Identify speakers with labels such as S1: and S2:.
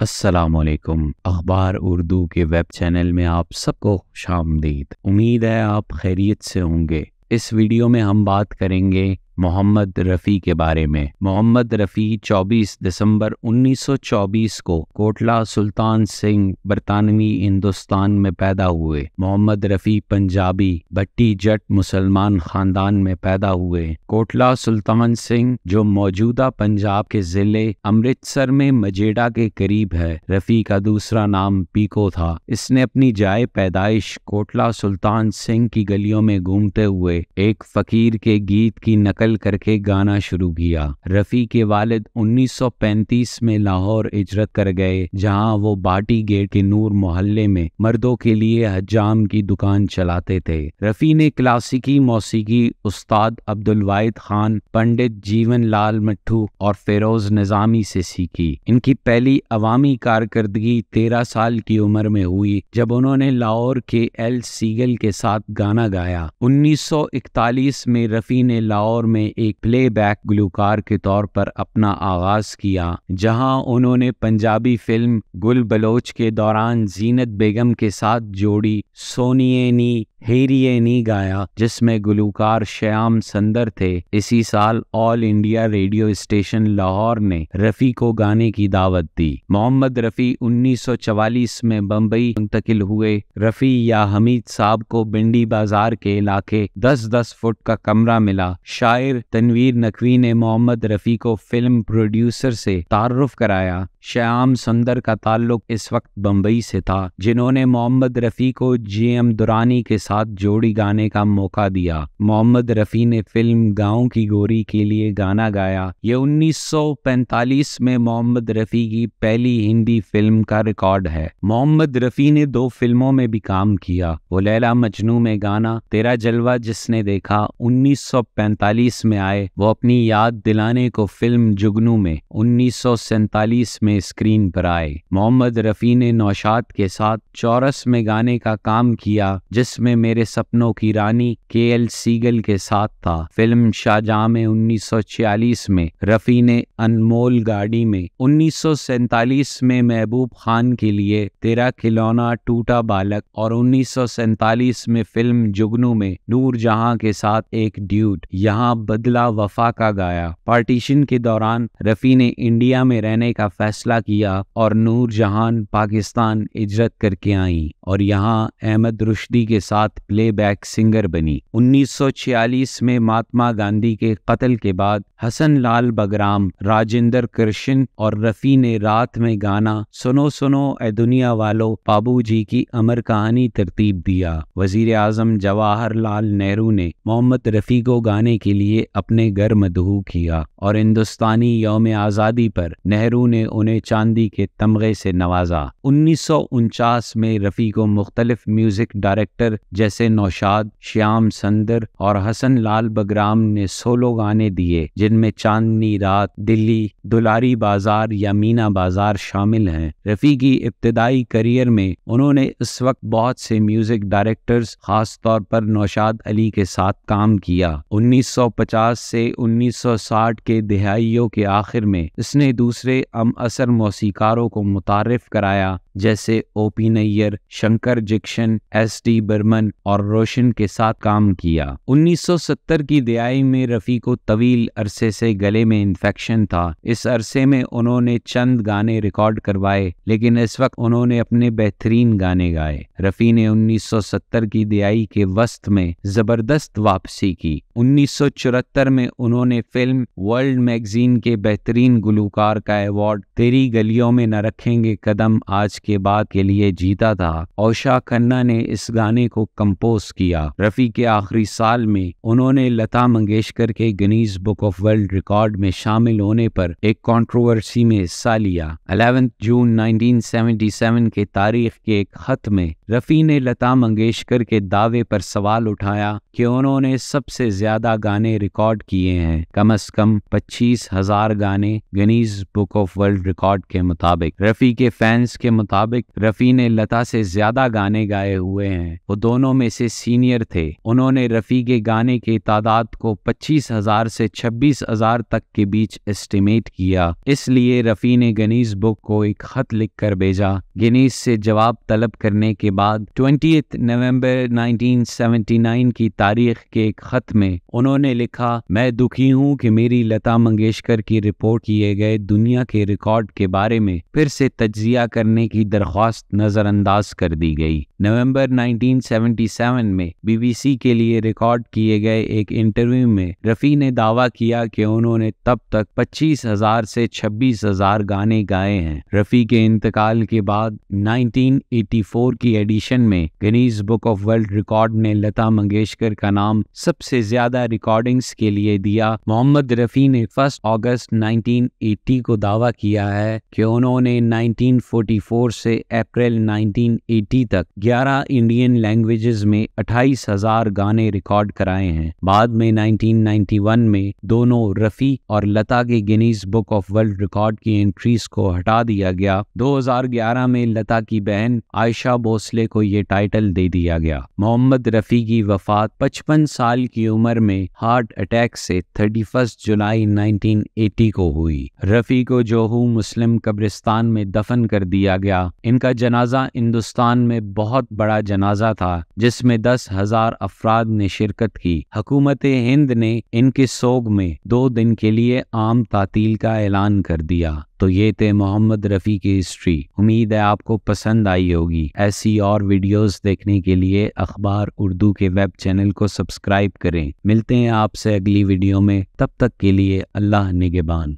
S1: अस्सलामुअलैकुम। अखबार उर्दू के वेब चैनल में आप सबको खुशामदीद। उम्मीद है आप खैरियत से होंगे। इस वीडियो में हम बात करेंगे मोहम्मद रफ़ी के बारे में। मोहम्मद रफ़ी 24 दिसंबर 1924 को कोटला सुल्तान सिंह बरतानवी हिंदुस्तान में पैदा हुए। मोहम्मद रफ़ी पंजाबी भट्टी जट मुसलमान ख़ानदान में पैदा हुए। कोटला सुल्तान सिंह जो मौजूदा पंजाब के ज़िले अमृतसर में मजेड़ा के करीब है। रफ़ी का दूसरा नाम पीको था। इसने अपनी जाए पैदाइश कोटला सुल्तान सिंह की गलियों में घूमते हुए एक फ़कीर के गीत की नकल करके गाना शुरू किया। रफ़ी के वालिद 1935 में लाहौर हिजरत कर गए, जहां वो बाटी गेट के नूर मोहल्ले में मर्दों के लिए हजाम की दुकान चलाते थे। रफ़ी ने क्लासिकी मौसीकी उस्ताद अब्दुल वाहिद खान, पंडित जीवन लाल मट्टू और फेरोज निजामी से सीखी। इनकी पहली अवामी कारकर्दगी 13 साल की उम्र में हुई, जब उन्होंने लाहौर के एल सीगल के साथ गाना गाया। 1941 में रफ़ी ने लाहौर में एक प्लेबैक गुलकार के तौर पर अपना आगाज किया, जहां उन्होंने पंजाबी फिल्म गुल बलोच के दौरान जीनत बेगम के साथ जोड़ी सोनिए नी हेरिए नी गाया, जिसमें गुलकार श्याम संदर थे। इसी साल all India radio station Lahore ने रफ़ी को गाने की दावत दी। मोहम्मद रफ़ी 1944 में बम्बई मुंतकिल हुए। रफ़ी या हमीद साहब को बिंडी बाजार के इलाके 10-10 फुट का कमरा मिला। शायर तनवीर नकवी ने मोहम्मद रफ़ी को फिल्म प्रोड्यूसर से तारुफ कराया। श्याम सुंदर का ताल्लुक इस वक्त बम्बई से था, जिन्होंने मोहम्मद रफ़ी को जीएम दुरानी के साथ जोड़ी गाने का मौका दिया। मोहम्मद रफ़ी ने फिल्म गाँव की गोरी के लिए गाना गाया। ये 1945 में मोहम्मद रफ़ी की पहली हिंदी फिल्म का रिकॉर्ड है। मोहम्मद रफ़ी ने 2 फिल्मों में भी काम किया। वो लैला मजनू में गाना तेरा जलवा जिसने देखा 1945 में आए। वो अपनी याद दिलाने को फिल्म जुगनू में 1947 में स्क्रीन पर आए। मोहम्मद रफ़ी ने नौशाद के साथ चौरस में गाने का काम किया, जिसमें मेरे सपनों की रानी केएल सीगल के साथ था। फिल्म शाहजहां में 1946 में रफ़ी ने अनमोल गाड़ी में 1947 में महबूब खान के लिए तेरा खिलौना टूटा बालक और 1947 में फिल्म जुगनू में नूर जहां के साथ एक ड्यूट यहाँ बदला वफा का गाया। पार्टीशन के दौरान रफ़ी ने इंडिया में रहने का फैसला किया और नूर जहान पाकिस्तान हिजरत करके आई और यहाँ अहमद रुश्दी के साथ प्लेबैक सिंगर बनी। 1946 में महात्मा गांधी के कत्ल के बाद हसन लाल बगराम, राजेंद्र कृष्ण और रफ़ी ने रात में गाना सुनो सुनो ए दुनिया वालों बाबू जी की अमर कहानी तरतीब दिया। वजीर आजम जवाहरलाल नेहरू ने मोहम्मद रफ़ी को गाने के लिए अपने घर मदहू किया और हिंदुस्तानी यौम आज़ादी पर नेहरू ने उन्हें चांदी के तमगे से नवाजा। 1949 में रफ़ी को मुख्तलिफ म्यूजिक डायरेक्टर जैसे नौशाद, श्याम संदर और हसन लाल बगराम ने सोलो गाने दिए, जिनमें चांदनी रात, दिल्ली, दुलारी बाजार या मीना बाजार शामिल हैं। रफ़ी की इब्तिदाई करियर में उन्होंने इस वक्त बहुत से म्यूजिक डायरेक्टर्स, खास तौर पर नौशाद अली के साथ काम किया। 1950 से 1960 के दहाइयों के आखिर में इसने दूसरे असर मौसीकारों को मुतारिफ कराया, जैसे ओपी नैयर, शंकर जिक्शन, एस.डी. बर्मन और रोशन के साथ काम किया। 1970 की दिहाई में रफ़ी को तवील अरसे से गले में इन्फेक्शन था। इस अरसे में उन्होंने चंद गाने रिकॉर्ड करवाए, लेकिन इस वक्त उन्होंने अपने बेहतरीन गाने गाए। रफ़ी ने 1970 की दिहाई के वस्त में जबरदस्त वापसी की। 1974 में उन्होंने फिल्म वर्ल्ड मैगजीन के बेहतरीन गुलकार का अवार्ड तेरी गलियों में न रखेंगे कदम आज के बाद के लिए जीता था। औशा खन्ना ने इस गाने को कंपोज किया। रफ़ी के आखिरी साल में उन्होंने लता मंगेशकर के Guinness book of world record में शामिल होने पर एक कंट्रोवर्सी में हिस्सा लिया। 11 जून 1977 के तारीख के एक खत में रफ़ी ने लता मंगेशकर के दावे पर सवाल उठाया कि उन्होंने सबसे ज्यादा गाने रिकॉर्ड किए हैं, कम से कम 25,000 गाने Guinness book of world record के मुताबिक। रफ़ी के फैंस के मुताबिक रफ़ी ने लता से ज़्यादा गाने गाए हुए हैं। वो दोनों में से सीनियर थे। उन्होंने रफ़ी के गाने की तादाद को 25,000 से 26,000 तक के बीच एस्टिमेट किया। इसलिए रफ़ी ने गिनीज बुक को एक ख़त लिखकर भेजा। गिनीज से जवाब तलब करने के बाद 20 नवंबर 1979 की तारीख के एक ख़त में उन्होंने लिखा, मैं दुखी हूँ कि मेरी लता मंगेशकर की रिपोर्ट किए गए दुनिया के रिकॉर्ड के बारे में फिर से तज्जिया करने की दरख्वास्त नज़रअंदाज कर दी गई। नवंबर 1977 में बीबीसी के लिए रिकॉर्ड किए गए एक इंटरव्यू में रफ़ी ने दावा किया कि उन्होंने तब तक 25,000 से 26,000 गाने गाए हैं। रफ़ी के इंतकाल के बाद 1984 की एडिशन में Guinness book of world record ने लता मंगेशकर का नाम सबसे ज्यादा रिकॉर्डिंग्स के लिए दिया। मोहम्मद रफ़ी ने 1 अगस्त 1980 को दावा किया है कि उन्होंने 1944 से अप्रैल 1980 तक 11 इंडियन लैंग्वेजेस में 28,000 गाने रिकॉर्ड कराए हैं। बाद में 1991 में दोनों रफ़ी और लता के Guinness book of world record की एंट्रीज को हटा दिया गया। 2011 में लता की बहन आयशा भोसले को ये टाइटल दे दिया गया। मोहम्मद रफ़ी की वफात 55 साल की उम्र में हार्ट अटैक से 31 जुलाई 1980 को हुई। रफ़ी को जोहू मुस्लिम कब्रिस्तान में दफन कर दिया गया। इनका जनाजा हिंदुस्तान में बहुत बड़ा जनाजा था, जिसमें 10,000 अफराद ने शिरकत की। हुकूमत हिंद ने इनके सोग में 2 दिन के लिए आम तातील का ऐलान कर दिया। तो ये थे मोहम्मद रफ़ी की हिस्ट्री। उम्मीद है आपको पसंद आई होगी। ऐसी और वीडियोस देखने के लिए अखबार उर्दू के वेब चैनल को सब्सक्राइब करें। मिलते हैं आपसे अगली वीडियो में, तब तक के लिए अल्लाह निगहबान।